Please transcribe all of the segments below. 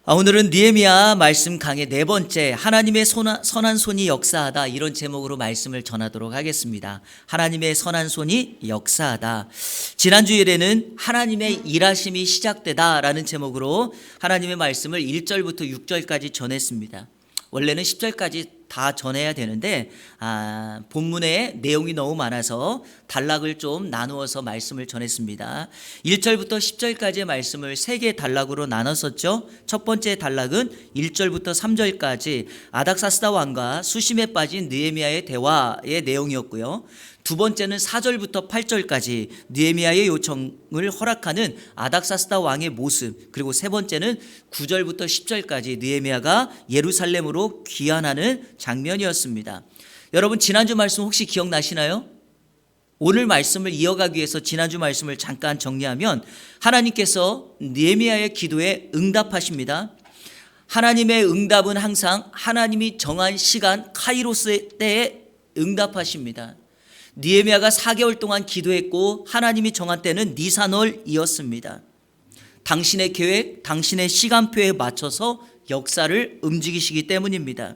오늘은 느헤미야 말씀 강의 네 번째, 하나님의 선한 손이 역사하다, 이런 제목으로 말씀을 전하도록 하겠습니다. 하나님의 선한 손이 역사하다. 지난 주일에는 하나님의 일하심이 시작되다라는 제목으로 하나님의 말씀을 1절부터 6절까지 전했습니다. 원래는 10절까지 다 전해야 되는데 본문에 내용이 너무 많아서 단락을 좀 나누어서 말씀을 전했습니다. 1절부터 10절까지의 말씀을 3개 단락으로 나눴었죠. 첫 번째 단락은 1절부터 3절까지 아닥사스다 왕과 수심에 빠진 느헤미야의 대화의 내용이었고요. 두 번째는 4절부터 8절까지 느헤미야의 요청을 허락하는 아닥사스다 왕의 모습, 그리고 세 번째는 9절부터 10절까지 느헤미야가 예루살렘으로 귀환하는 장면이었습니다. 여러분, 지난주 말씀 혹시 기억나시나요? 오늘 말씀을 이어가기 위해서 지난주 말씀을 잠깐 정리하면, 하나님께서 느헤미야의 기도에 응답하십니다. 하나님의 응답은 항상 하나님이 정한 시간 카이로스 때에 응답하십니다. 느헤미야가 4개월 동안 기도했고 하나님이 정한 때는 니산월이었습니다. 당신의 계획, 당신의 시간표에 맞춰서 역사를 움직이시기 때문입니다.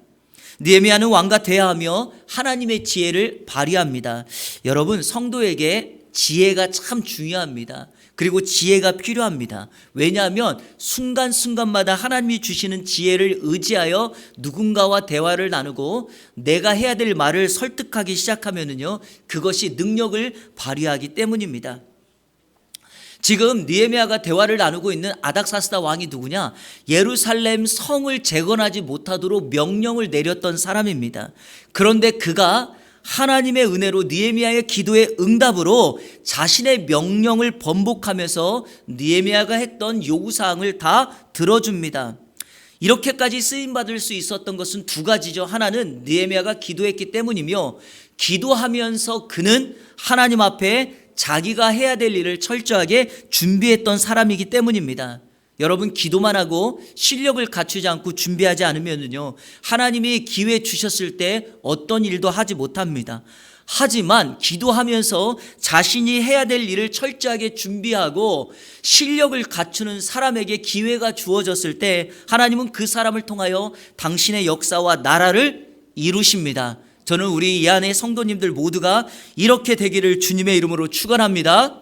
느헤미야는 왕과 대화하며 하나님의 지혜를 발휘합니다. 여러분, 성도에게 지혜가 참 중요합니다. 그리고 지혜가 필요합니다. 왜냐하면 순간순간마다 하나님이 주시는 지혜를 의지하여 누군가와 대화를 나누고 내가 해야 될 말을 설득하기 시작하면은요, 그것이 능력을 발휘하기 때문입니다. 지금 느헤미야가 대화를 나누고 있는 아닥사스다 왕이 누구냐? 예루살렘 성을 재건하지 못하도록 명령을 내렸던 사람입니다. 그런데 그가 하나님의 은혜로 느헤미야의 기도의 응답으로 자신의 명령을 번복하면서 느헤미야가 했던 요구사항을 다 들어줍니다. 이렇게까지 쓰임받을 수 있었던 것은 두 가지죠. 하나는 느헤미야가 기도했기 때문이며, 기도하면서 그는 하나님 앞에 자기가 해야 될 일을 철저하게 준비했던 사람이기 때문입니다. 여러분, 기도만 하고 실력을 갖추지 않고 준비하지 않으면요, 하나님이 기회 주셨을 때 어떤 일도 하지 못합니다. 하지만 기도하면서 자신이 해야 될 일을 철저하게 준비하고 실력을 갖추는 사람에게 기회가 주어졌을 때 하나님은 그 사람을 통하여 당신의 역사와 나라를 이루십니다. 저는 우리 이 안에 성도님들 모두가 이렇게 되기를 주님의 이름으로 축원합니다.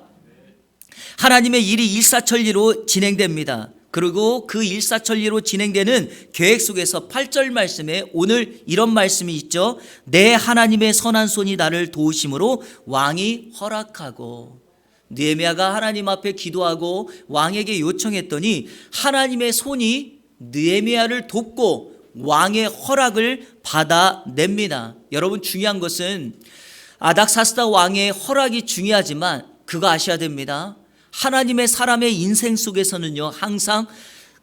하나님의 일이 일사천리로 진행됩니다. 그리고 그 일사천리로 진행되는 계획 속에서 8절 말씀에 오늘 이런 말씀이 있죠. 내 하나님의 선한 손이 나를 도우심으로 왕이 허락하고. 느헤미야가 하나님 앞에 기도하고 왕에게 요청했더니 하나님의 손이 느헤미야를 돕고 왕의 허락을 받아냅니다. 여러분, 중요한 것은 아닥사스다 왕의 허락이 중요하지만 그거 아셔야 됩니다. 하나님의 사람의 인생 속에서는요, 항상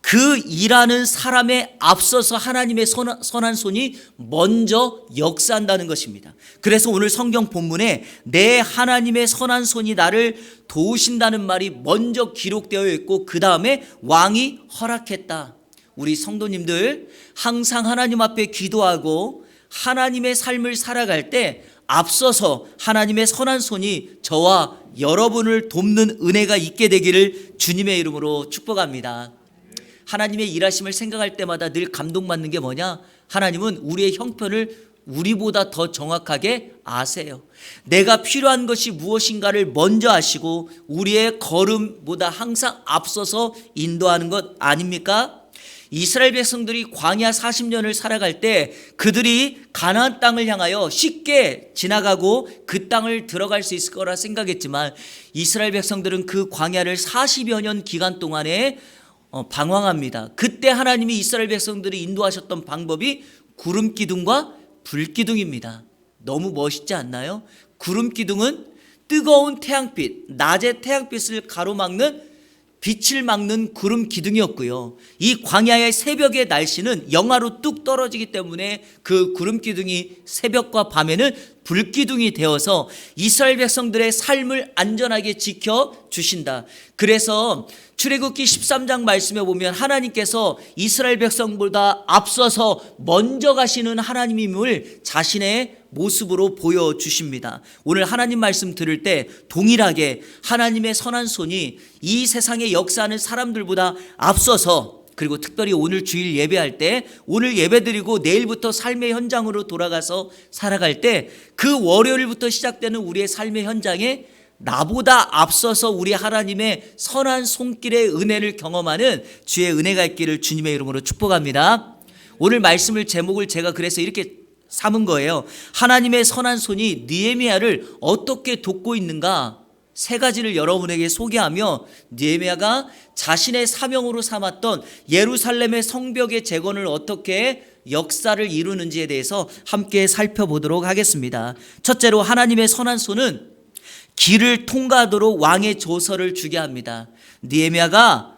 그 일하는 사람에 앞서서 하나님의 선한 손이 먼저 역사한다는 것입니다. 그래서 오늘 성경 본문에 내 하나님의 선한 손이 나를 도우신다는 말이 먼저 기록되어 있고, 그 다음에 왕이 허락했다. 우리 성도님들 항상 하나님 앞에 기도하고 하나님의 삶을 살아갈 때 앞서서 하나님의 선한 손이 저와 여러분을 돕는 은혜가 있게 되기를 주님의 이름으로 축복합니다. 하나님의 일하심을 생각할 때마다 늘 감동받는 게 뭐냐? 하나님은 우리의 형편을 우리보다 더 정확하게 아세요. 내가 필요한 것이 무엇인가를 먼저 아시고 우리의 걸음보다 항상 앞서서 인도하는 것 아닙니까? 이스라엘 백성들이 광야 40년을 살아갈 때 그들이 가나안 땅을 향하여 쉽게 지나가고 그 땅을 들어갈 수 있을 거라 생각했지만, 이스라엘 백성들은 그 광야를 40여 년 기간 동안에 방황합니다. 그때 하나님이 이스라엘 백성들이 인도하셨던 방법이 구름 기둥과 불 기둥입니다. 너무 멋있지 않나요? 구름 기둥은 뜨거운 태양빛, 낮의 태양빛을 가로막는, 빛을 막는 구름 기둥이었고요. 이 광야의 새벽의 날씨는 영하로 뚝 떨어지기 때문에 그 구름 기둥이 새벽과 밤에는 불 기둥이 되어서 이스라엘 백성들의 삶을 안전하게 지켜주신다. 그래서 출애굽기 13장 말씀에 보면 하나님께서 이스라엘 백성보다 앞서서 먼저 가시는 하나님임을 자신의 모습으로 보여주십니다. 오늘 하나님 말씀 들을 때 동일하게 하나님의 선한 손이 이 세상에 역사하는 사람들보다 앞서서 그리고 특별히 오늘 주일 예배할 때 오늘 예배드리고 내일부터 삶의 현장으로 돌아가서 살아갈 때 그 월요일부터 시작되는 우리의 삶의 현장에 나보다 앞서서 우리 하나님의 선한 손길의 은혜를 경험하는 주의 은혜가 있기를 주님의 이름으로 축복합니다. 오늘 말씀을 제목을 제가 그래서 이렇게 삼은 거예요. 하나님의 선한 손이 느헤미야를 어떻게 돕고 있는가, 세 가지를 여러분에게 소개하며 느헤미야가 자신의 사명으로 삼았던 예루살렘의 성벽의 재건을 어떻게 역사를 이루는지에 대해서 함께 살펴보도록 하겠습니다. 첫째로 하나님의 선한 손은 길을 통과하도록 왕의 조서를 주게 합니다. 느헤미야가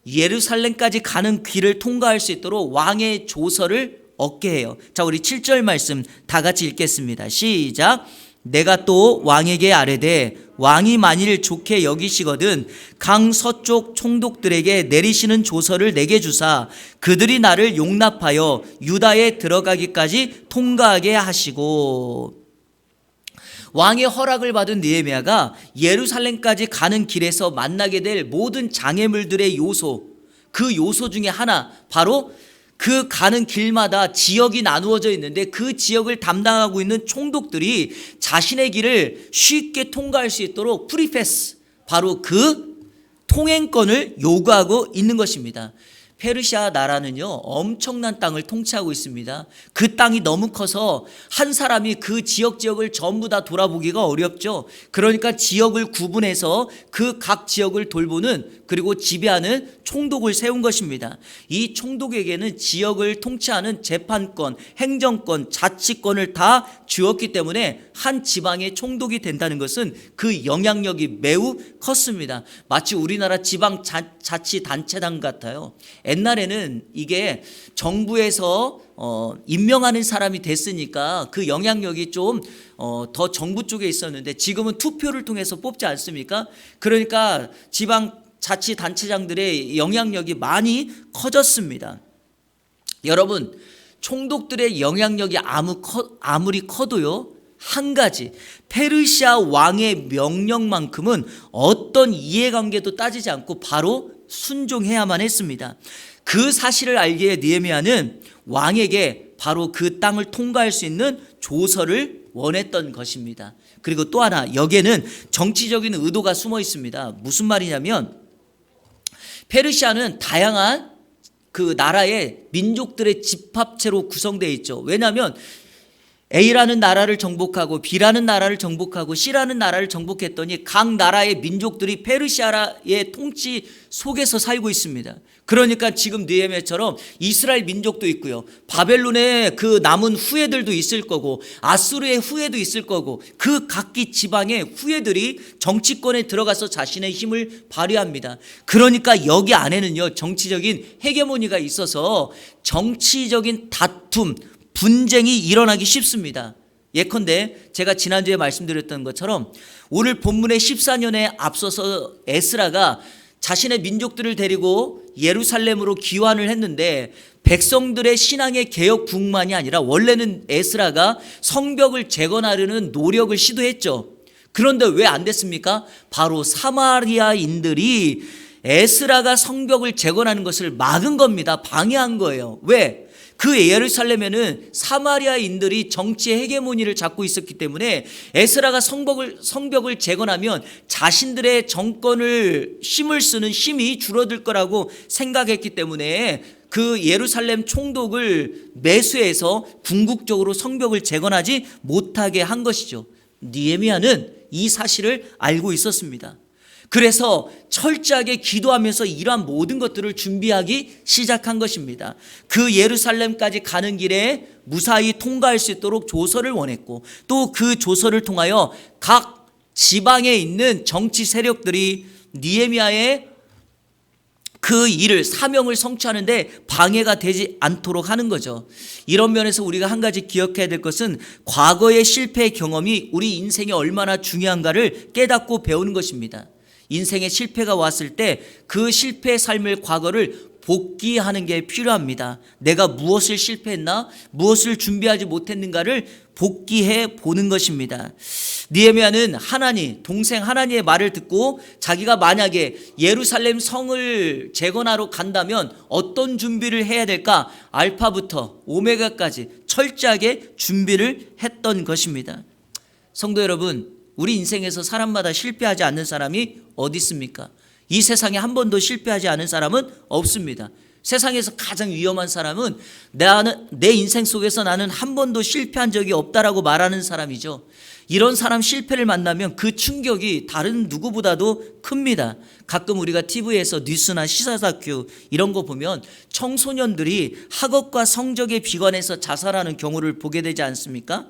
예루살렘까지 가는 길을 통과할 수 있도록 왕의 조서를 얻게 해요. 자, 우리 7절 말씀 다 같이 읽겠습니다. 시작. 내가 또 왕에게 아뢰되 왕이 만일 좋게 여기시거든 강 서쪽 총독들에게 내리시는 조서를 내게 주사 그들이 나를 용납하여 유다에 들어가기까지 통과하게 하시고. 왕의 허락을 받은 느헤미야가 예루살렘까지 가는 길에서 만나게 될 모든 장애물들의 요소, 그 요소 중에 하나, 바로 그 가는 길마다 지역이 나누어져 있는데 그 지역을 담당하고 있는 총독들이 자신의 길을 쉽게 통과할 수 있도록 프리패스, 바로 그 통행권을 요구하고 있는 것입니다. 페르시아 나라는요, 엄청난 땅을 통치하고 있습니다. 그 땅이 너무 커서 한 사람이 그 지역을 전부 다 돌아보기가 어렵죠. 그러니까 지역을 구분해서 그 각 지역을 돌보는, 그리고 지배하는 총독을 세운 것입니다. 이 총독에게는 지역을 통치하는 재판권, 행정권, 자치권을 다 주었기 때문에 한 지방의 총독이 된다는 것은 그 영향력이 매우 컸습니다. 마치 우리나라 지방 자치단체장 같아요. 옛날에는 이게 정부에서 임명하는 사람이 됐으니까 그 영향력이 좀 더 정부 쪽에 있었는데 지금은 투표를 통해서 뽑지 않습니까? 그러니까 지방 자치단체장들의 영향력이 많이 커졌습니다. 여러분, 총독들의 영향력이 아무리 커도요, 한 가지, 페르시아 왕의 명령만큼은 어떤 이해관계도 따지지 않고 바로 순종해야만 했습니다. 그 사실을 알기에 느헤미야는 왕에게 바로 그 땅을 통과할 수 있는 조서를 원했던 것입니다. 그리고 또 하나, 여기에는 정치적인 의도가 숨어 있습니다. 무슨 말이냐면 페르시아는 다양한 그 나라의 민족들의 집합체로 구성되어 있죠. 왜냐하면 A라는 나라를 정복하고 B라는 나라를 정복하고 C라는 나라를 정복했더니 각 나라의 민족들이 페르시아의 통치 속에서 살고 있습니다. 그러니까 지금 느헤미야처럼 이스라엘 민족도 있고요, 바벨론의 그 남은 후예들도 있을 거고, 아수르의 후예도 있을 거고, 그 각기 지방의 후예들이 정치권에 들어가서 자신의 힘을 발휘합니다. 그러니까 여기 안에는요, 정치적인 헤게모니가 있어서 정치적인 다툼, 분쟁이 일어나기 쉽습니다. 예컨대 제가 지난주에 말씀드렸던 것처럼 오늘 본문의 14년에 앞서서 에스라가 자신의 민족들을 데리고 예루살렘으로 귀환을 했는데 백성들의 신앙의 개혁뿐만이 아니라 원래는 에스라가 성벽을 재건하려는 노력을 시도했죠. 그런데 왜 안 됐습니까? 바로 사마리아인들이 에스라가 성벽을 재건하는 것을 막은 겁니다. 방해한 거예요. 왜? 그 예루살렘에는 사마리아인들이 정치의 헤게모니를 잡고 있었기 때문에 에스라가 성벽을 재건하면 자신들의 정권을 힘을 쓰는 힘이 줄어들 거라고 생각했기 때문에 그 예루살렘 총독을 매수해서 궁극적으로 성벽을 재건하지 못하게 한 것이죠. 느헤미야는 이 사실을 알고 있었습니다. 그래서 철저하게 기도하면서 이러한 모든 것들을 준비하기 시작한 것입니다. 그 예루살렘까지 가는 길에 무사히 통과할 수 있도록 조서를 원했고, 또 그 조서를 통하여 각 지방에 있는 정치 세력들이 느헤미야의 그 일을, 사명을 성취하는데 방해가 되지 않도록 하는 거죠. 이런 면에서 우리가 한 가지 기억해야 될 것은 과거의 실패 경험이 우리 인생에 얼마나 중요한가를 깨닫고 배우는 것입니다. 인생의 실패가 왔을 때 그 실패의 삶을, 과거를 복귀하는 게 필요합니다. 내가 무엇을 실패했나, 무엇을 준비하지 못했는가를 복귀해 보는 것입니다. 느헤미야는 동생 하나니의 말을 듣고 자기가 만약에 예루살렘 성을 재건하러 간다면 어떤 준비를 해야 될까, 알파부터 오메가까지 철저하게 준비를 했던 것입니다. 성도 여러분, 우리 인생에서 사람마다 실패하지 않는 사람이 어디 있습니까? 이 세상에 한 번도 실패하지 않은 사람은 없습니다. 세상에서 가장 위험한 사람은 내 인생 속에서 나는 한 번도 실패한 적이 없다라고 말하는 사람이죠. 이런 사람 실패를 만나면 그 충격이 다른 누구보다도 큽니다. 가끔 우리가 TV에서 뉴스나 시사 다큐 이런 거 보면 청소년들이 학업과 성적에 비관해서 자살하는 경우를 보게 되지 않습니까?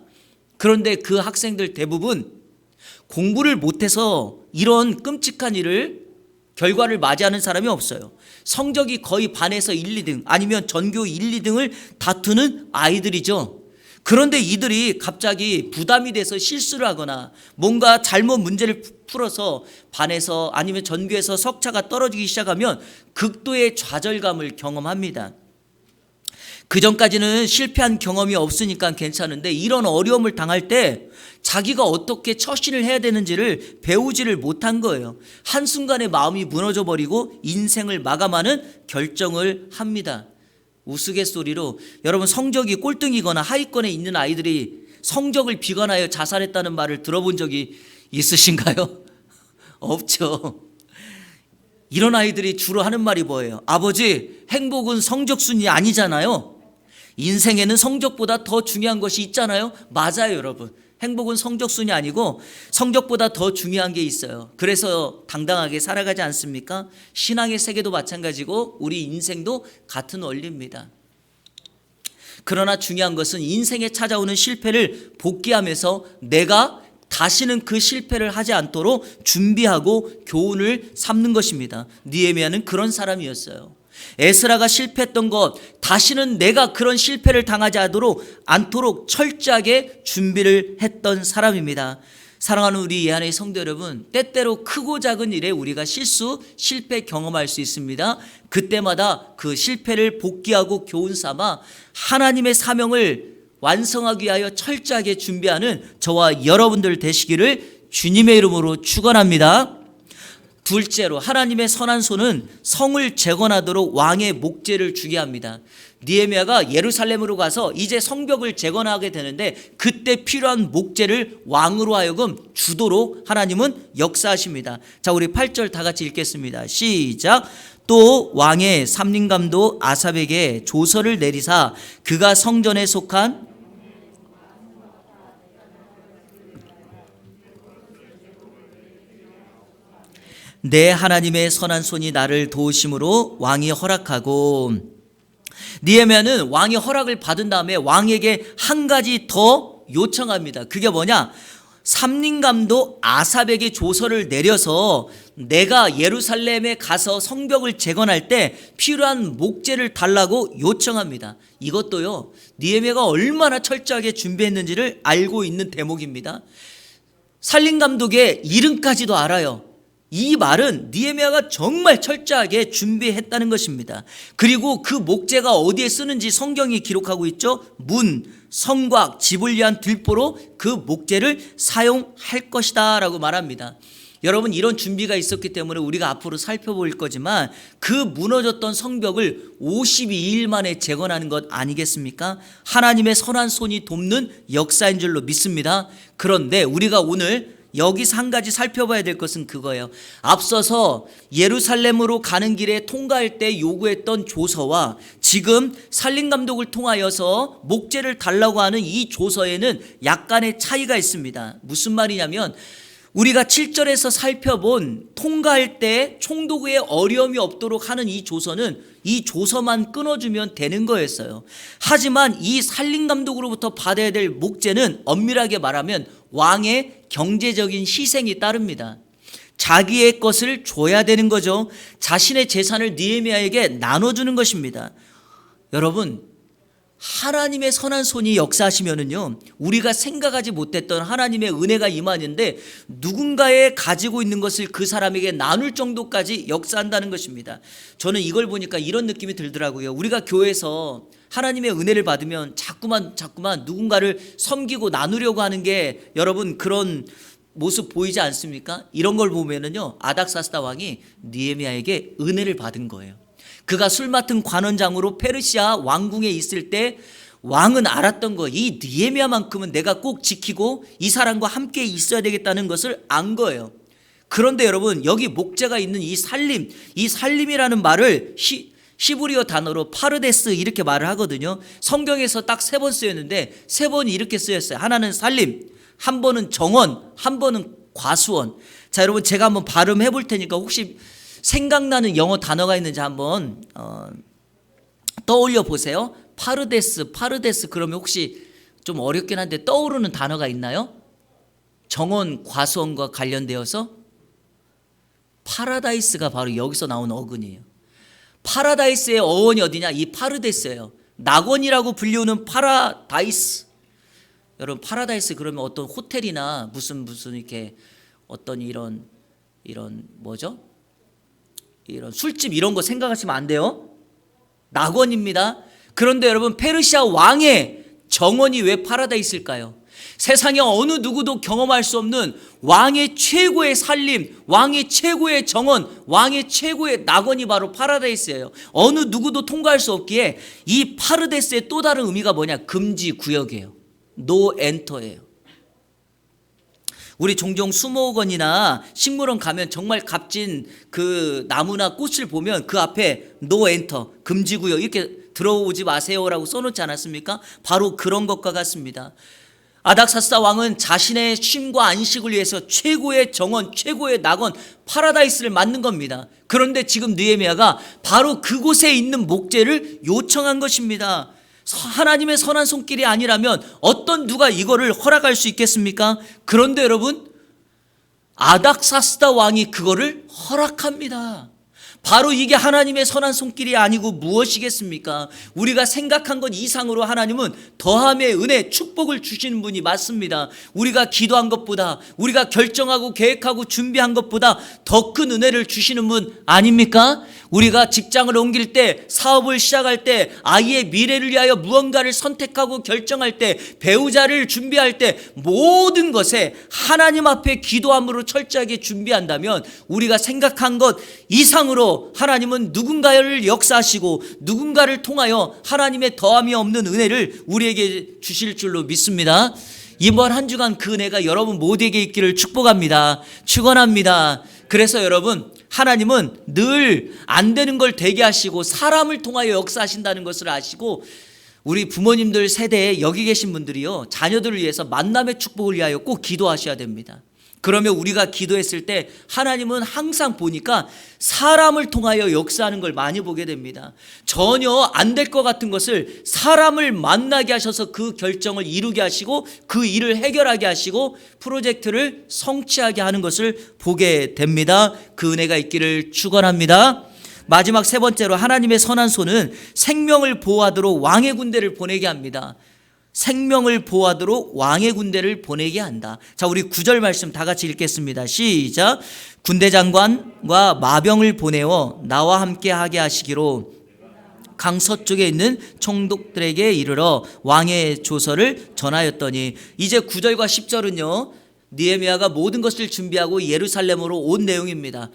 그런데 그 학생들 대부분 공부를 못해서 이런 끔찍한 결과를 맞이하는 사람이 없어요. 성적이 거의 반에서 1, 2등 아니면 전교 1, 2등을 다투는 아이들이죠. 그런데 이들이 갑자기 부담이 돼서 실수를 하거나 뭔가 잘못 문제를 풀어서 반에서 아니면 전교에서 석차가 떨어지기 시작하면 극도의 좌절감을 경험합니다. 그전까지는 실패한 경험이 없으니까 괜찮은데 이런 어려움을 당할 때 자기가 어떻게 처신을 해야 되는지를 배우지를 못한 거예요. 한순간에 마음이 무너져 버리고 인생을 마감하는 결정을 합니다. 우스갯소리로 여러분, 성적이 꼴등이거나 하위권에 있는 아이들이 성적을 비관하여 자살했다는 말을 들어본 적이 있으신가요? 없죠. 이런 아이들이 주로 하는 말이 뭐예요? 아버지, 행복은 성적순이 아니잖아요. 인생에는 성적보다 더 중요한 것이 있잖아요. 맞아요, 여러분. 행복은 성적순이 아니고 성적보다 더 중요한 게 있어요. 그래서 당당하게 살아가지 않습니까? 신앙의 세계도 마찬가지고 우리 인생도 같은 원리입니다. 그러나 중요한 것은 인생에 찾아오는 실패를 복귀하면서 내가 다시는 그 실패를 하지 않도록 준비하고 교훈을 삼는 것입니다. 느헤미야는 그런 사람이었어요. 에스라가 실패했던 것, 다시는 내가 그런 실패를 당하지 않도록 철저하게 준비를 했던 사람입니다. 사랑하는 우리 예한의 성도 여러분, 때때로 크고 작은 일에 우리가 실패 경험할 수 있습니다. 그때마다 그 실패를 복귀하고 교훈 삼아 하나님의 사명을 완성하기 위하여 철저하게 준비하는 저와 여러분들 되시기를 주님의 이름으로 축원합니다. 둘째로, 하나님의 선한 손은 성을 재건하도록 왕의 목재를 주게 합니다. 느헤미야가 예루살렘으로 가서 이제 성벽을 재건하게 되는데 그때 필요한 목재를 왕으로 하여금 주도록 하나님은 역사하십니다. 자, 우리 8절 다 같이 읽겠습니다. 시작. 또 왕의 삼림감독 아삽에게 조서를 내리사 그가 성전에 속한 내 하나님의 선한 손이 나를 도우심으로 왕이 허락하고, 느헤미야는 왕의 허락을 받은 다음에 왕에게 한 가지 더 요청합니다. 그게 뭐냐? 삼림감독 아삽에게 조서를 내려서 내가 예루살렘에 가서 성벽을 재건할 때 필요한 목재를 달라고 요청합니다. 이것도요, 느헤미야가 얼마나 철저하게 준비했는지를 알고 있는 대목입니다. 살림감독의 이름까지도 알아요. 이 말은 느헤미야가 정말 철저하게 준비했다는 것입니다. 그리고 그 목재가 어디에 쓰는지 성경이 기록하고 있죠. 문, 성곽, 집을 위한 들보로 그 목재를 사용할 것이다 라고 말합니다. 여러분, 이런 준비가 있었기 때문에 우리가 앞으로 살펴볼 거지만 그 무너졌던 성벽을 52일 만에 재건하는 것 아니겠습니까? 하나님의 선한 손이 돕는 역사인 줄로 믿습니다. 그런데 우리가 오늘 여기서 한 가지 살펴봐야 될 것은 그거예요. 앞서서 예루살렘으로 가는 길에 통과할 때 요구했던 조서와 지금 살림감독을 통하여서 목재를 달라고 하는 이 조서에는 약간의 차이가 있습니다. 무슨 말이냐면 우리가 7절에서 살펴본 통과할 때 총독의 어려움이 없도록 하는 이 조서는 이 조서만 끊어주면 되는 거였어요. 하지만 이 살림감독으로부터 받아야 될 목재는 엄밀하게 말하면 왕의 경제적인 희생이 따릅니다. 자기의 것을 줘야 되는 거죠. 자신의 재산을 느헤미야에게 나눠주는 것입니다. 여러분, 하나님의 선한 손이 역사하시면은요, 우리가 생각하지 못했던 하나님의 은혜가 임하는데 누군가의 가지고 있는 것을 그 사람에게 나눌 정도까지 역사한다는 것입니다. 저는 이걸 보니까 이런 느낌이 들더라고요. 우리가 교회에서 하나님의 은혜를 받으면 자꾸만 누군가를 섬기고 나누려고 하는 게 여러분 그런 모습 보이지 않습니까? 이런 걸 보면은요, 아닥사스다 왕이 느헤미야에게 은혜를 받은 거예요. 그가 술 맡은 관원장으로 페르시아 왕궁에 있을 때 왕은 알았던 거, 이 느헤미야만큼은 내가 꼭 지키고 이 사람과 함께 있어야 되겠다는 것을 안 거예요. 그런데 여러분, 여기 목재가 있는 이 살림이라는 말을 히브리어 단어로 파르데스 이렇게 말을 하거든요. 성경에서 딱 3번 쓰였는데 3번이 이렇게 쓰였어요. 하나는 살림, 한 번은 정원, 한 번은 과수원. 자, 여러분 제가 한번 발음해 볼 테니까 혹시 생각나는 영어 단어가 있는지 한번 떠올려 보세요. 파르데스 그러면 혹시 좀 어렵긴 한데 떠오르는 단어가 있나요? 정원, 과수원과 관련되어서 파라다이스가 바로 여기서 나온 어근이에요. 파라다이스의 어원이 어디냐? 이 파르데스예요. 낙원이라고 불리우는 파라다이스. 여러분 파라다이스 그러면 어떤 호텔이나 무슨 이렇게 어떤 이런 뭐죠? 이런 술집 이런 거 생각하시면 안 돼요. 낙원입니다. 그런데 여러분 페르시아 왕의 정원이 왜 파라다이스일까요? 세상에 어느 누구도 경험할 수 없는 왕의 최고의 살림, 왕의 최고의 정원, 왕의 최고의 낙원이 바로 파라다이스예요. 어느 누구도 통과할 수 없기에 이 파르데스의 또 다른 의미가 뭐냐? 금지 구역이에요. 노 엔터예요. 우리 종종 수목원이나 식물원 가면 정말 값진 그 나무나 꽃을 보면 그 앞에 노 엔터, 금지구역 이렇게 들어오지 마세요라고 써놓지 않았습니까? 바로 그런 것과 같습니다. 아닥사스다 왕은 자신의 쉼과 안식을 위해서 최고의 정원, 최고의 낙원, 파라다이스를 만든 겁니다. 그런데 지금 느헤미야가 바로 그곳에 있는 목재를 요청한 것입니다. 하나님의 선한 손길이 아니라면 어떤 누가 이거를 허락할 수 있겠습니까? 그런데 여러분 아닥사스다 왕이 그거를 허락합니다. 바로 이게 하나님의 선한 손길이 아니고 무엇이겠습니까? 우리가 생각한 것 이상으로 하나님은 더함의 은혜, 축복을 주시는 분이 맞습니다. 우리가 기도한 것보다, 우리가 결정하고 계획하고 준비한 것보다 더 큰 은혜를 주시는 분 아닙니까? 우리가 직장을 옮길 때, 사업을 시작할 때, 아이의 미래를 위하여 무언가를 선택하고 결정할 때, 배우자를 준비할 때 모든 것에 하나님 앞에 기도함으로 철저하게 준비한다면 우리가 생각한 것 이상으로 하나님은 누군가를 역사하시고 누군가를 통하여 하나님의 더함이 없는 은혜를 우리에게 주실 줄로 믿습니다. 이번 한 주간 그 은혜가 여러분 모두에게 있기를 축복합니다. 축원합니다. 그래서 여러분 하나님은 늘 안 되는 걸 되게 하시고 사람을 통하여 역사하신다는 것을 아시고 우리 부모님들 세대에 여기 계신 분들이요 자녀들을 위해서 만남의 축복을 위하여 꼭 기도하셔야 됩니다. 그러면 우리가 기도했을 때 하나님은 항상 보니까 사람을 통하여 역사하는 걸 많이 보게 됩니다. 전혀 안 될 것 같은 것을 사람을 만나게 하셔서 그 결정을 이루게 하시고 그 일을 해결하게 하시고 프로젝트를 성취하게 하는 것을 보게 됩니다. 그 은혜가 있기를 축원합니다. 마지막 3번째로 하나님의 선한 손은 생명을 보호하도록 왕의 군대를 보내게 합니다. 생명을 보호하도록 왕의 군대를 보내게 한다. 자, 우리 9절 말씀 다 같이 읽겠습니다. 시작. 군대 장관과 마병을 보내어 나와 함께 하게 하시기로 강 서쪽에 있는 총독들에게 이르러 왕의 조서를 전하였더니 이제 9절과 10절은요 느헤미야가 모든 것을 준비하고 예루살렘으로 온 내용입니다.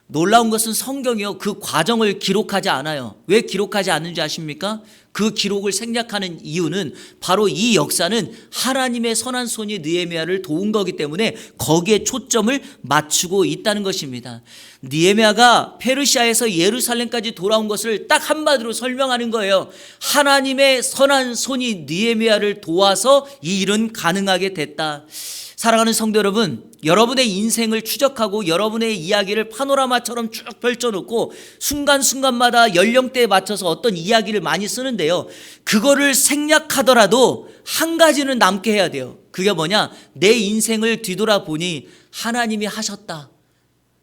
놀라운 것은 성경이요 그 과정을 기록하지 않아요. 왜 기록하지 않는지 아십니까? 그 기록을 생략하는 이유는 바로 이 역사는 하나님의 선한 손이 느헤미야를 도운 거기 때문에 거기에 초점을 맞추고 있다는 것입니다. 느헤미야가 페르시아에서 예루살렘까지 돌아온 것을 딱 한마디로 설명하는 거예요. 하나님의 선한 손이 느헤미야를 도와서 이 일은 가능하게 됐다. 사랑하는 성도 여러분, 여러분의 인생을 추적하고 여러분의 이야기를 파노라마처럼 쭉 펼쳐놓고 순간순간마다 연령대에 맞춰서 어떤 이야기를 많이 쓰는데요. 그거를 생략하더라도 한 가지는 남게 해야 돼요. 그게 뭐냐? 내 인생을 뒤돌아보니 하나님이 하셨다.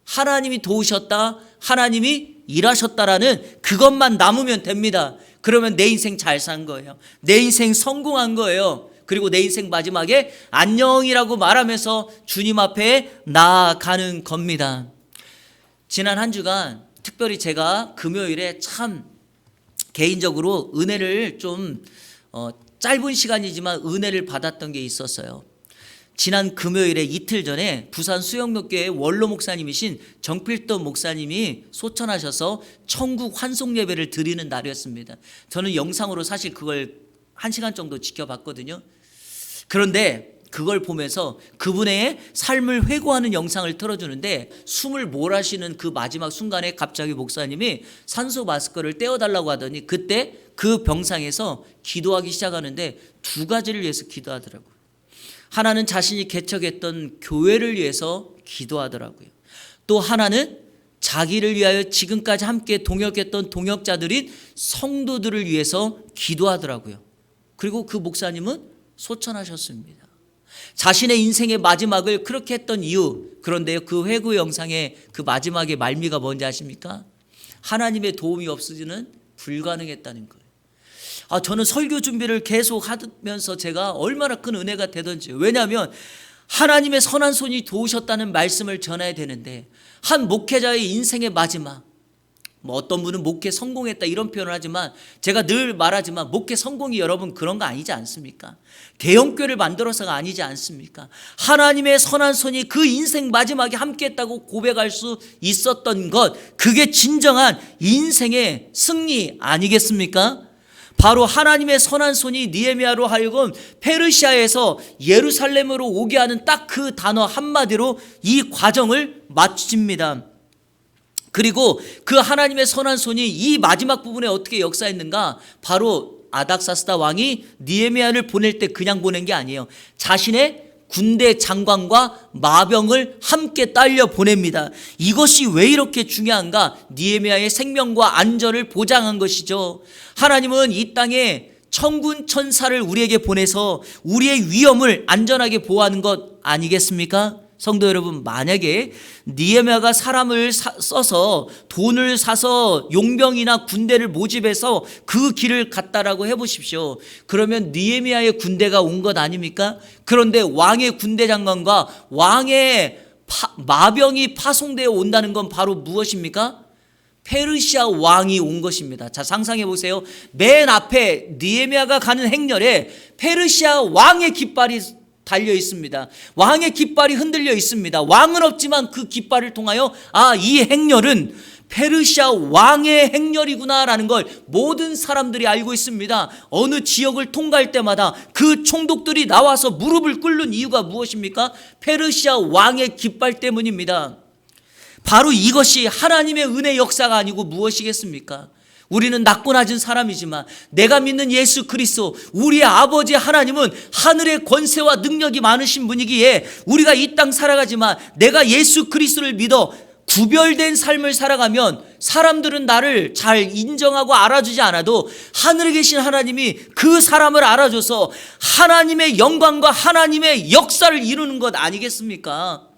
하나님이 도우셨다, 하나님이 일하셨다라는 그것만 남으면 됩니다. 그러면 내 인생 잘 산 거예요. 내 인생 성공한 거예요. 그리고 내 인생 마지막에 안녕이라고 말하면서 주님 앞에 나아가는 겁니다. 지난 한 주간 특별히 제가 금요일에 참 개인적으로 은혜를 좀 짧은 시간이지만 은혜를 받았던 게 있었어요. 지난 금요일에 이틀 전에 부산 수영로교회 원로 목사님이신 정필돈 목사님이 소천하셔서 천국 환송 예배를 드리는 날이었습니다. 저는 영상으로 사실 그걸 1시간 정도 지켜봤거든요. 그런데 그걸 보면서 그분의 삶을 회고하는 영상을 틀어주는데 숨을 몰아쉬는 그 마지막 순간에 갑자기 목사님이 산소 마스크를 떼어달라고 하더니 그때 그 병상에서 기도하기 시작하는데 두 가지를 위해서 기도하더라고요. 하나는 자신이 개척했던 교회를 위해서 기도하더라고요. 또 하나는 자기를 위하여 지금까지 함께 동역했던 동역자들인 성도들을 위해서 기도하더라고요. 그리고 그 목사님은 소천하셨습니다. 자신의 인생의 마지막을 그렇게 했던 이유, 그런데요, 그 회고 영상의 그 마지막의 말미가 뭔지 아십니까? 하나님의 도움이 없으면 불가능했다는 거예요. 저는 설교 준비를 계속 하면서 제가 얼마나 큰 은혜가 되던지, 왜냐하면 하나님의 선한 손이 도우셨다는 말씀을 전해야 되는데, 한 목회자의 인생의 마지막, 어떤 분은 목회 성공했다 이런 표현을 하지만 제가 늘 말하지만 목회 성공이 여러분 그런 거 아니지 않습니까? 대형교회를 만들어서가 아니지 않습니까? 하나님의 선한 손이 그 인생 마지막에 함께했다고 고백할 수 있었던 것, 그게 진정한 인생의 승리 아니겠습니까? 바로 하나님의 선한 손이 느헤미야로 하여금 페르시아에서 예루살렘으로 오게 하는 딱 그 단어 한마디로 이 과정을 마칩니다. 그리고 그 하나님의 선한 손이 이 마지막 부분에 어떻게 역사했는가? 바로 아닥사스다 왕이 느헤미야를 보낼 때 그냥 보낸 게 아니에요. 자신의 군대 장관과 마병을 함께 딸려 보냅니다. 이것이 왜 이렇게 중요한가? 느헤미야의 생명과 안전을 보장한 것이죠. 하나님은 이 땅에 천군 천사를 우리에게 보내서 우리의 위험을 안전하게 보호하는 것 아니겠습니까? 성도 여러분, 만약에 느헤미야가 사람을 써서 돈을 사서 용병이나 군대를 모집해서 그 길을 갔다라고 해보십시오. 그러면 느헤미야의 군대가 온 것 아닙니까? 그런데 왕의 군대 장관과 왕의 마병이 파송되어 온다는 건 바로 무엇입니까? 페르시아 왕이 온 것입니다. 자, 상상해 보세요. 맨 앞에 느헤미야가 가는 행렬에 페르시아 왕의 깃발이 달려 있습니다. 왕의 깃발이 흔들려 있습니다. 왕은 없지만 그 깃발을 통하여 이 행렬은 페르시아 왕의 행렬이구나라는 걸 모든 사람들이 알고 있습니다. 어느 지역을 통과할 때마다 그 총독들이 나와서 무릎을 꿇는 이유가 무엇입니까? 페르시아 왕의 깃발 때문입니다. 바로 이것이 하나님의 은혜 역사가 아니고 무엇이겠습니까? 우리는 낮고 낮은 사람이지만 내가 믿는 예수 그리스도, 우리의 아버지 하나님은 하늘의 권세와 능력이 많으신 분이기에 우리가 이 땅 살아가지만 내가 예수 그리스도를 믿어 구별된 삶을 살아가면 사람들은 나를 잘 인정하고 알아주지 않아도 하늘에 계신 하나님이 그 사람을 알아줘서 하나님의 영광과 하나님의 역사를 이루는 것 아니겠습니까?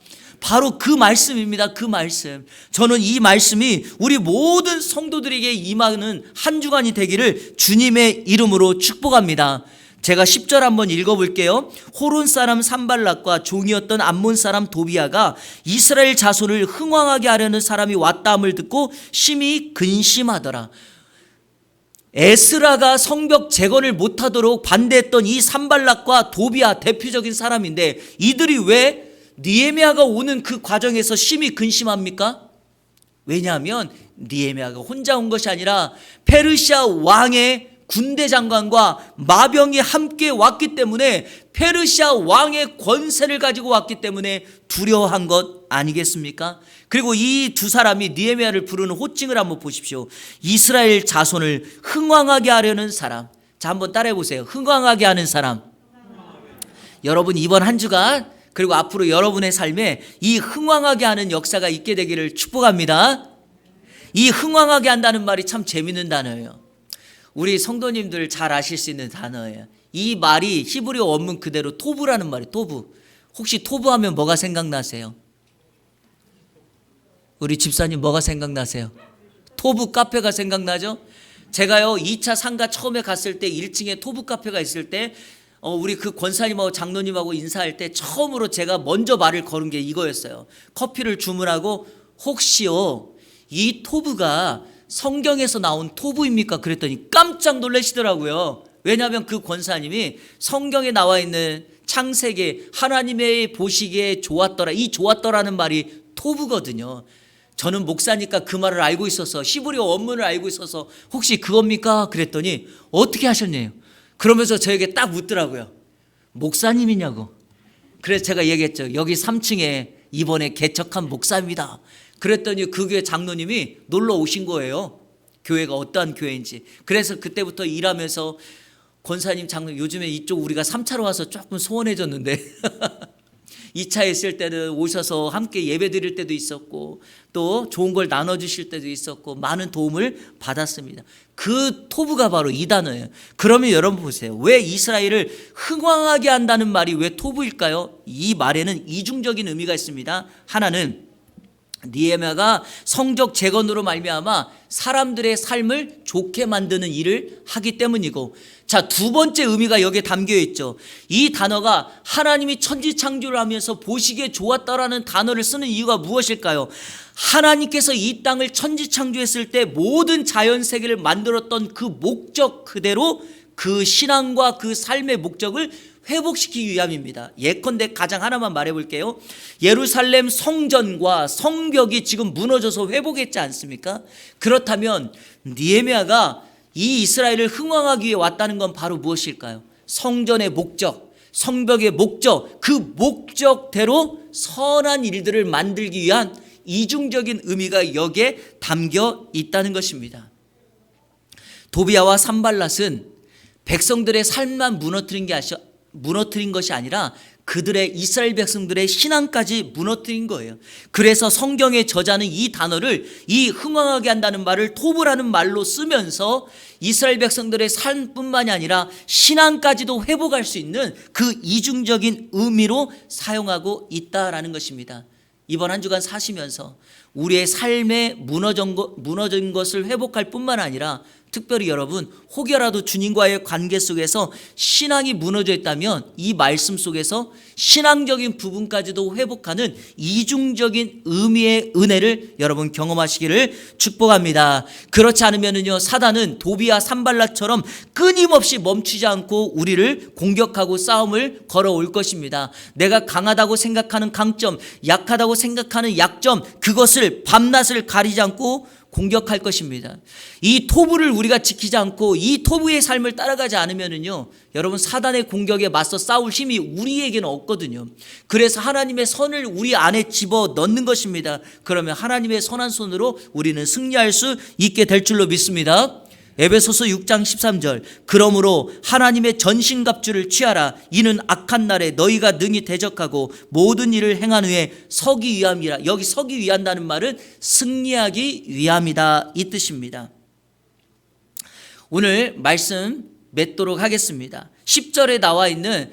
바로 그 말씀입니다. 그 말씀. 저는 이 말씀이 우리 모든 성도들에게 임하는 한 주간이 되기를 주님의 이름으로 축복합니다. 제가 10절 한번 읽어볼게요. 호론 사람 산발락과 종이었던 암몬 사람 도비아가 이스라엘 자손을 흥왕하게 하려는 사람이 왔다함을 듣고 심히 근심하더라. 에스라가 성벽 재건을 못하도록 반대했던 이 산발락과 도비아, 대표적인 사람인데 이들이 왜 느헤미야가 오는 그 과정에서 심히 근심합니까? 왜냐하면 느헤미야가 혼자 온 것이 아니라 페르시아 왕의 군대 장관과 마병이 함께 왔기 때문에, 페르시아 왕의 권세를 가지고 왔기 때문에 두려워한 것 아니겠습니까? 그리고 이 두 사람이 느헤미야를 부르는 호칭을 한번 보십시오. 이스라엘 자손을 흥왕하게 하려는 사람. 자, 한번 따라해 보세요. 흥왕하게 하는 사람. 여러분, 이번 한 주간 그리고 앞으로 여러분의 삶에 이 흥왕하게 하는 역사가 있게 되기를 축복합니다. 이 흥왕하게 한다는 말이 참 재밌는 단어예요. 우리 성도님들 잘 아실 수 있는 단어예요. 이 말이 히브리어 원문 그대로 토부라는 말이에요. 토부. 혹시 토부하면 뭐가 생각나세요? 우리 집사님 뭐가 생각나세요? 토부 카페가 생각나죠? 제가요 2차 상가 처음에 갔을 때 1층에 토부 카페가 있을 때 우리 그 권사님하고 장로님하고 인사할 때 처음으로 제가 먼저 말을 걸은 게 이거였어요. 커피를 주문하고 혹시요 이 토부가 성경에서 나온 토부입니까? 그랬더니 깜짝 놀라시더라고요. 왜냐하면 그 권사님이 성경에 나와 있는 창세기 하나님의 보시기에 좋았더라, 이 좋았더라는 말이 토부거든요. 저는 목사니까 그 말을 알고 있어서 히브리어 원문을 알고 있어서 혹시 그겁니까? 그랬더니 어떻게 하셨냐요. 그러면서 저에게 딱 묻더라고요. 목사님이냐고. 그래서 제가 얘기했죠. 여기 3층에 이번에 개척한 목사입니다. 그랬더니 그 교회 장로님이 놀러 오신 거예요. 교회가 어떠한 교회인지. 그래서 그때부터 일하면서 권사님 장로 요즘에 이쪽 우리가 3차로 와서 조금 소원해졌는데 2차 있을 때는 오셔서 함께 예배 드릴 때도 있었고 또 좋은 걸 나눠주실 때도 있었고 많은 도움을 받았습니다. 그 토부가 바로 이 단어예요. 그러면 여러분 보세요. 왜 이스라엘을 흥왕하게 한다는 말이 왜 토부일까요? 이 말에는 이중적인 의미가 있습니다. 하나는 느헤미야가 성적 재건으로 말미암아 사람들의 삶을 좋게 만드는 일을 하기 때문이고, 자, 두 번째 의미가 여기에 담겨 있죠. 이 단어가 하나님이 천지 창조를 하면서 보시기에 좋았다라는 단어를 쓰는 이유가 무엇일까요? 하나님께서 이 땅을 천지 창조했을 때 모든 자연 세계를 만들었던 그 목적 그대로 그 신앙과 그 삶의 목적을 회복시키기 위함입니다. 예컨대 가장 하나만 말해볼게요. 예루살렘 성전과 성벽이 지금 무너져서 회복했지 않습니까? 그렇다면 느헤미야가 이 이스라엘을 흥왕하기 위해 왔다는 건 바로 무엇일까요? 성전의 목적, 성벽의 목적, 그 목적대로 선한 일들을 만들기 위한 이중적인 의미가 여기에 담겨 있다는 것입니다. 도비야와 산발랏은 백성들의 삶만 무너뜨린 것이 아니라 그들의 이스라엘 백성들의 신앙까지 무너뜨린 거예요. 그래서 성경의 저자는 이 단어를, 이 흥왕하게 한다는 말을 토부라는 말로 쓰면서 이스라엘 백성들의 삶뿐만이 아니라 신앙까지도 회복할 수 있는 그 이중적인 의미로 사용하고 있다라는 것입니다. 이번 한 주간 사시면서 우리의 삶에 무너진 것을 회복할 뿐만 아니라 특별히 여러분 혹여라도 주님과의 관계 속에서 신앙이 무너져 있다면 이 말씀 속에서 신앙적인 부분까지도 회복하는 이중적인 의미의 은혜를 여러분 경험하시기를 축복합니다. 그렇지 않으면요 사단은 도비야 산발랏처럼 끊임없이 멈추지 않고 우리를 공격하고 싸움을 걸어올 것입니다. 내가 강하다고 생각하는 강점, 약하다고 생각하는 약점, 그것을 밤낮을 가리지 않고 공격할 것입니다. 이 토부를 우리가 지키지 않고 이 토부의 삶을 따라가지 않으면요 여러분 사단의 공격에 맞서 싸울 힘이 우리에게는 없거든요. 그래서 하나님의 선을 우리 안에 집어 넣는 것입니다. 그러면 하나님의 선한 손으로 우리는 승리할 수 있게 될 줄로 믿습니다. 에베소서 6장 13절 그러므로 하나님의 전신갑주를 취하라. 이는 악한 날에 너희가 능히 대적하고 모든 일을 행한 후에 서기 위함이라. 여기 서기 위한다는 말은 승리하기 위함이다 이 뜻입니다. 오늘 말씀 맺도록 하겠습니다. 10절에 나와 있는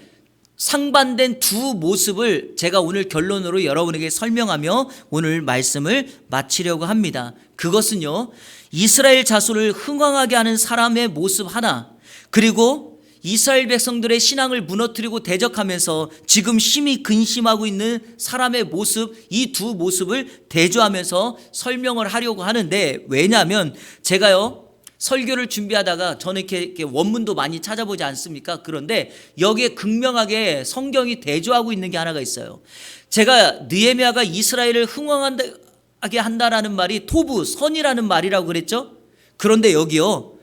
상반된 두 모습을 제가 오늘 결론으로 여러분에게 설명하며 오늘 말씀을 마치려고 합니다. 그것은요 이스라엘 자손을 흥왕하게 하는 사람의 모습 하나, 그리고 이스라엘 백성들의 신앙을 무너뜨리고 대적하면서 지금 심히 근심하고 있는 사람의 모습, 이 두 모습을 대조하면서 설명을 하려고 하는데, 왜냐하면 제가요 설교를 준비하다가 저는 이렇게 원문도 많이 찾아보지 않습니까? 그런데 여기에 극명하게 성경이 대조하고 있는 게 하나가 있어요. 제가 느헤미야가 이스라엘을 흥왕하게 한다라는 말이 토부, 선이라는 말이라고 그랬죠? 그런데 여기요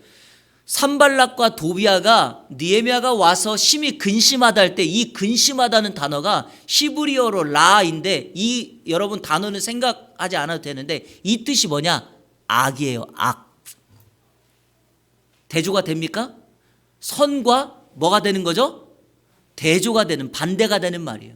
산발랏과 도비야가 느헤미야가 와서 심히 근심하다 할 때 이 근심하다는 단어가 히브리어로 라인데, 이 여러분 단어는 생각하지 않아도 되는데 이 뜻이 뭐냐? 악이에요. 악. 대조가 됩니까? 선과 뭐가 되는 거죠? 대조가 되는, 반대가 되는 말이에요.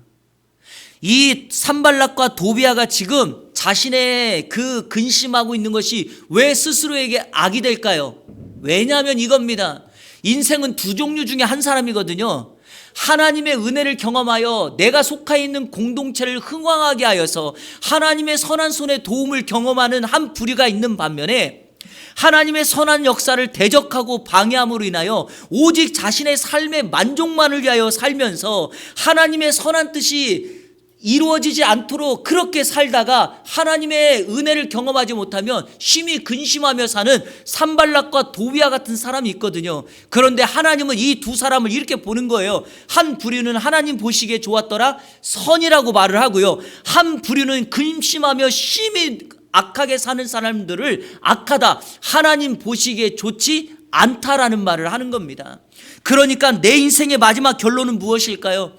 이 산발랏과 도비야가 지금 자신의 그 근심하고 있는 것이 왜 스스로에게 악이 될까요? 왜냐하면 이겁니다. 인생은 두 종류 중에 한 사람이거든요. 하나님의 은혜를 경험하여 내가 속해 있는 공동체를 흥왕하게 하여서 하나님의 선한 손의 도움을 경험하는 한 부류가 있는 반면에, 하나님의 선한 역사를 대적하고 방해함으로 인하여 오직 자신의 삶의 만족만을 위하여 살면서 하나님의 선한 뜻이 이루어지지 않도록 그렇게 살다가 하나님의 은혜를 경험하지 못하면 심히 근심하며 사는 산발락과 도비아 같은 사람이 있거든요. 그런데 하나님은 이 두 사람을 이렇게 보는 거예요. 한 부류는 하나님 보시기에 좋았더라, 선이라고 말을 하고요. 한 부류는 근심하며 심히 악하게 사는 사람들을 악하다, 하나님 보시기에 좋지 않다라는 말을 하는 겁니다. 그러니까 내 인생의 마지막 결론은 무엇일까요?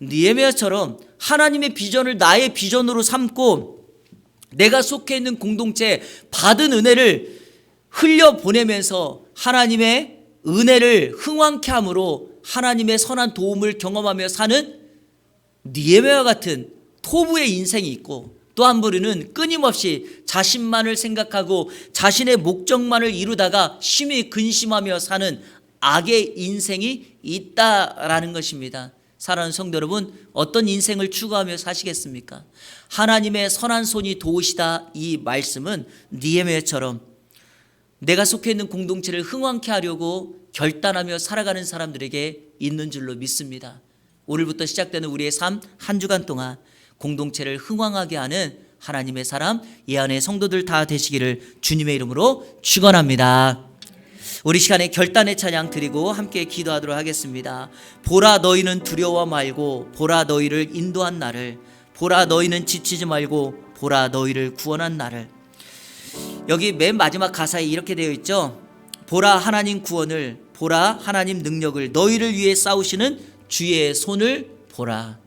느헤미야처럼 하나님의 비전을 나의 비전으로 삼고 내가 속해 있는 공동체에 받은 은혜를 흘려보내면서 하나님의 은혜를 흥왕케 함으로 하나님의 선한 도움을 경험하며 사는 느헤미야와 같은 토부의 인생이 있고, 또 한 부류는 끊임없이 자신만을 생각하고 자신의 목적만을 이루다가 심히 근심하며 사는 악의 인생이 있다라는 것입니다. 사랑하는 성도 여러분, 어떤 인생을 추구하며 사시겠습니까? 하나님의 선한 손이 도우시다, 이 말씀은 느헤미야처럼 내가 속해 있는 공동체를 흥왕케 하려고 결단하며 살아가는 사람들에게 있는 줄로 믿습니다. 오늘부터 시작되는 우리의 삶 한 주간 동안 공동체를 흥왕하게 하는 하나님의 사람, 이 안에 성도들 다 되시기를 주님의 이름으로 축원합니다. 우리 시간에 결단의 찬양 드리고 함께 기도하도록 하겠습니다. 보라 너희는 두려워 말고 보라 너희를 인도한 나를, 보라 너희는 지치지 말고 보라 너희를 구원한 나를. 여기 맨 마지막 가사에 이렇게 되어 있죠. 보라 하나님 구원을, 보라 하나님 능력을, 너희를 위해 싸우시는 주의 손을 보라.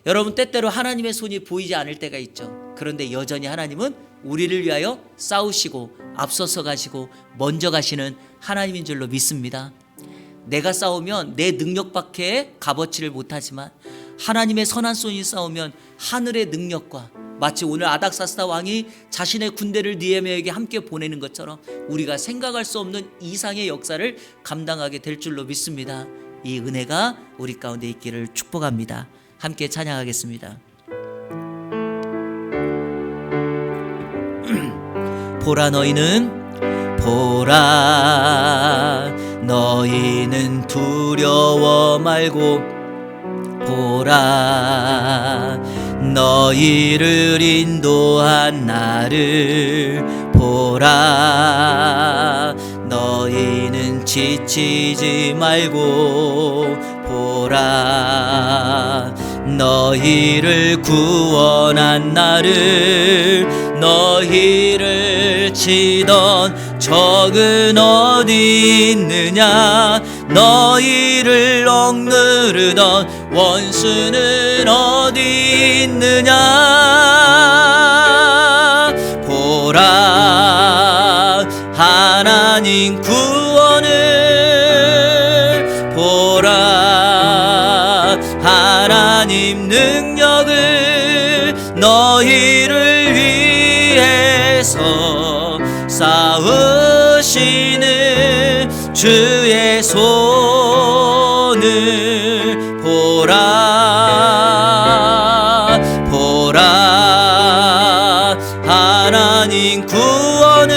여러분, 때때로 하나님의 손이 보이지 않을 때가 있죠. 그런데 여전히 하나님은 우리를 위하여 싸우시고 앞서서 가시고 먼저 가시는 하나님인 줄로 믿습니다. 내가 싸우면 내 능력밖에 값어치를 못하지만 하나님의 선한 손이 싸우면 하늘의 능력과, 마치 오늘 아닥사스다 왕이 자신의 군대를 느헤미야에게 함께 보내는 것처럼 우리가 생각할 수 없는 이상의 역사를 감당하게 될 줄로 믿습니다. 이 은혜가 우리 가운데 있기를 축복합니다. 함께 찬양하겠습니다. 보라 너희는 두려워 말고 보라 너희를 인도한 나를, 보라 너희는 지치지 말고 보라 너희를 구원한 나를. 너희를 치던 적은 어디 있느냐, 너희를 억누르던 원수는 어디 있느냐. 보라 하나님 구원을, 보라 하나님 능력을, 너희를 위해서 싸우시는 주의 손을 보라. 보라 하나님 구원을,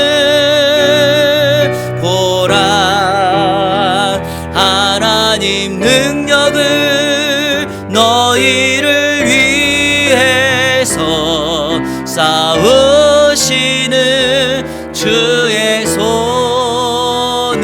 보라 하나님 능력을, 너희를 위해서 싸우시는 주의 손을.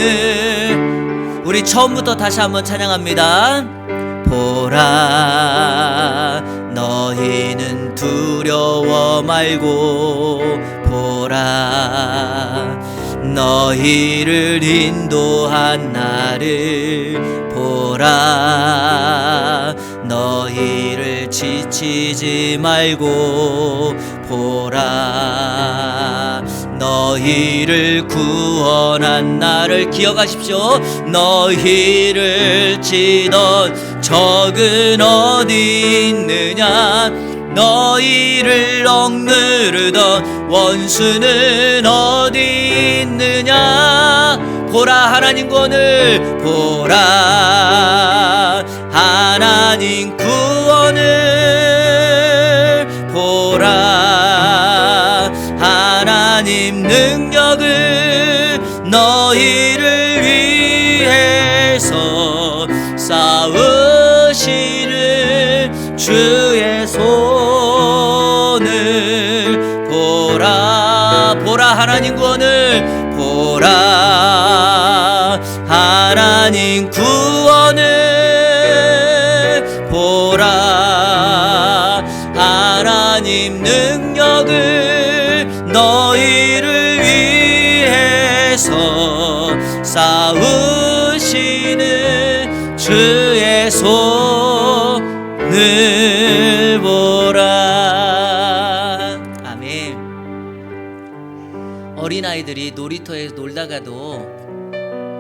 우리 처음부터 다시 한번 찬양합니다. 보라 너희는 두려워 말고 보라 너희를 인도한 나를, 보라 너희를 지치지 말고 보라 너희를 구원한 나를. 기억하십시오. 너희를 치던 적은 어디 있느냐, 너희를 억누르던 원수는 어디 있느냐. 보라 하나님 구원을, 보라 하나님 하나님 구원을 보라. 하나님 능력을 너희를 위해서 싸우시는 주의 손을 보라. 보라 하나님 구원을 보라. 하나님 구원을 보라. 하나님 능력을 너희를 위해서 싸우시는 주의 손을 보라. 아멘. 어린아이들이 놀이터에서 놀다가도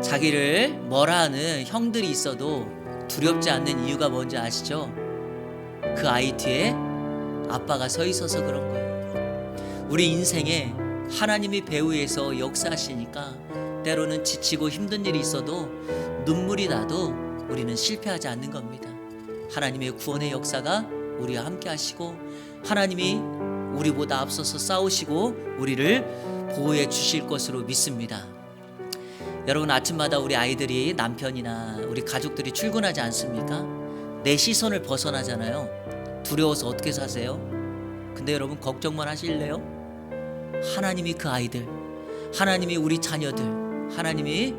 자기를 뭐라 하는 형들이 있어도 두렵지 않는 이유가 뭔지 아시죠? 그 아이 뒤에 아빠가 서 있어서 그런 거예요. 우리 인생에 하나님이 배후에서 역사하시니까 때로는 지치고 힘든 일이 있어도 눈물이 나도 우리는 실패하지 않는 겁니다. 하나님의 구원의 역사가 우리와 함께 하시고 하나님이 우리보다 앞서서 싸우시고 우리를 보호해 주실 것으로 믿습니다. 여러분, 아침마다 우리 아이들이, 남편이나 우리 가족들이 출근하지 않습니까? 내 시선을 벗어나잖아요. 두려워서 어떻게 사세요? 근데 여러분, 걱정만 하실래요? 하나님이 그 아이들, 하나님이 우리 자녀들, 하나님이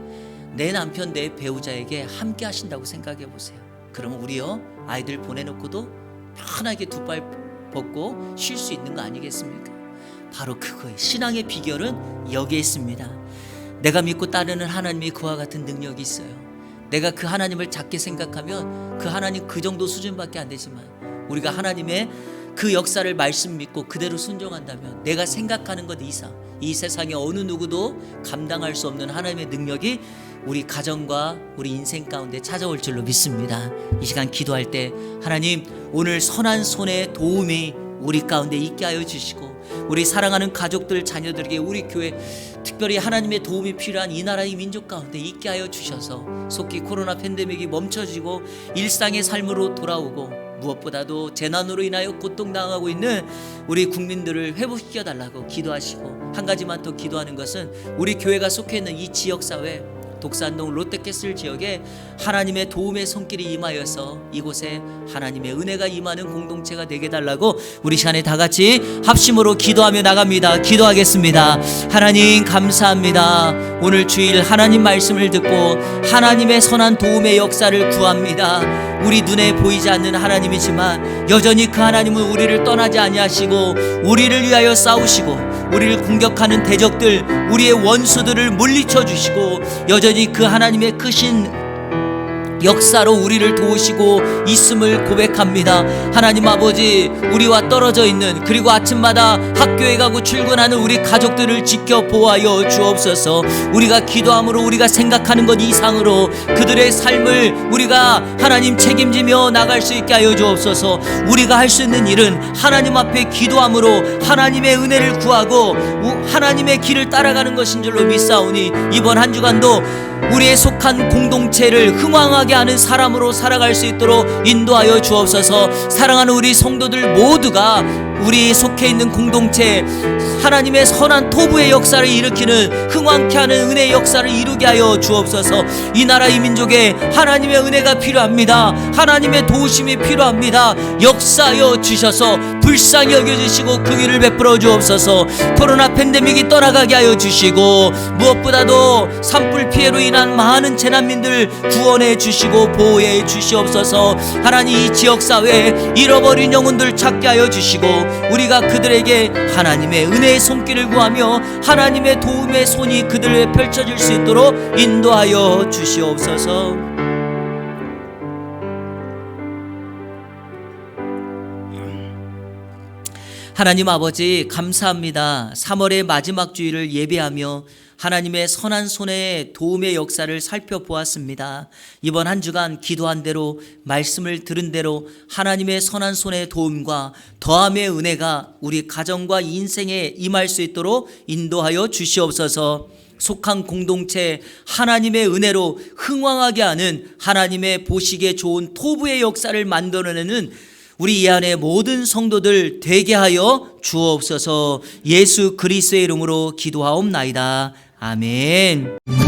내 남편, 내 배우자에게 함께 하신다고 생각해 보세요. 그러면 우리요, 아이들 보내놓고도 편하게 두 발 벗고 쉴 수 있는 거 아니겠습니까? 바로 그거예요. 신앙의 비결은 여기에 있습니다. 내가 믿고 따르는 하나님이 그와 같은 능력이 있어요. 내가 그 하나님을 작게 생각하면 그 하나님 그 정도 수준밖에 안 되지만 우리가 하나님의 그 역사를 말씀 믿고 그대로 순종한다면 내가 생각하는 것 이상 이 세상에 어느 누구도 감당할 수 없는 하나님의 능력이 우리 가정과 우리 인생 가운데 찾아올 줄로 믿습니다. 이 시간 기도할 때 하나님, 오늘 선한 손의 도움이 우리 가운데 있게 하여 주시고 우리 사랑하는 가족들, 자녀들에게 우리 교회 특별히 하나님의 도움이 필요한 이 나라 이 민족 가운데 있게 하여 주셔서 속히 코로나 팬데믹이 멈춰지고 일상의 삶으로 돌아오고 무엇보다도 재난으로 인하여 고통당하고 있는 우리 국민들을 회복시켜 달라고 기도하시고, 한 가지만 더 기도하는 것은 우리 교회가 속해 있는 이 지역사회 독산동 롯데캐슬 지역에 하나님의 도움의 손길이 임하여서 이곳에 하나님의 은혜가 임하는 공동체가 되게 달라고 우리 시간에 다 같이 합심으로 기도하며 나갑니다. 기도하겠습니다. 하나님 감사합니다. 오늘 주일 하나님 말씀을 듣고 하나님의 선한 도움의 역사를 구합니다. 우리 눈에 보이지 않는 하나님이지만 여전히 그 하나님은 우리를 떠나지 아니하시고 우리를 위하여 싸우시고 우리를 공격하는 대적들, 우리의 원수들을 물리쳐 주시고 여전히 그 하나님의 크신 역사로 우리를 도우시고 있음을 고백합니다. 하나님 아버지, 우리와 떨어져 있는, 그리고 아침마다 학교에 가고 출근하는 우리 가족들을 지켜 보호하여 주옵소서. 우리가 기도함으로 우리가 생각하는 것 이상으로 그들의 삶을 우리가 하나님 책임지며 나갈 수 있게 하여 주옵소서. 우리가 할 수 있는 일은 하나님 앞에 기도함으로 하나님의 은혜를 구하고 하나님의 길을 따라가는 것인 줄로 믿사오니 이번 한 주간도 우리의 속한 공동체를 흥왕하게 하는 사람으로 살아갈 수 있도록 인도하여 주옵소서. 사랑하는 우리 성도들 모두가 우리 속해 있는 공동체 하나님의 선한 토부의 역사를 일으키는 흥왕케 하는 은혜의 역사를 이루게 하여 주옵소서. 이 나라 이 민족에 하나님의 은혜가 필요합니다. 하나님의 도우심이 필요합니다. 역사하여 주셔서 불쌍히 여겨주시고 그 길을 베풀어 주옵소서. 코로나 팬데믹이 떠나가게 하여 주시고 무엇보다도 산불 피해로 인한 많은 재난민들 구원해 주시고 보호해 주시옵소서. 하나님, 이 지역사회에 잃어버린 영혼들 찾게 하여 주시고 우리가 그들에게 하나님의 은혜의 손길을 구하며 하나님의 도움의 손이 그들에 펼쳐질 수 있도록 인도하여 주시옵소서. 하나님 아버지, 감사합니다. 3월의 마지막 주일을 예배하며 하나님의 선한 손의 도움의 역사를 살펴보았습니다. 이번 한 주간 기도한 대로, 말씀을 들은 대로 하나님의 선한 손의 도움과 더함의 은혜가 우리 가정과 인생에 임할 수 있도록 인도하여 주시옵소서. 속한 공동체 하나님의 은혜로 흥왕하게 하는 하나님의 보시기에 좋은 토부의 역사를 만들어내는 우리 이 안에 모든 성도들 되게 하여 주옵소서. 예수 그리스도의 이름으로 기도하옵나이다. 아멘.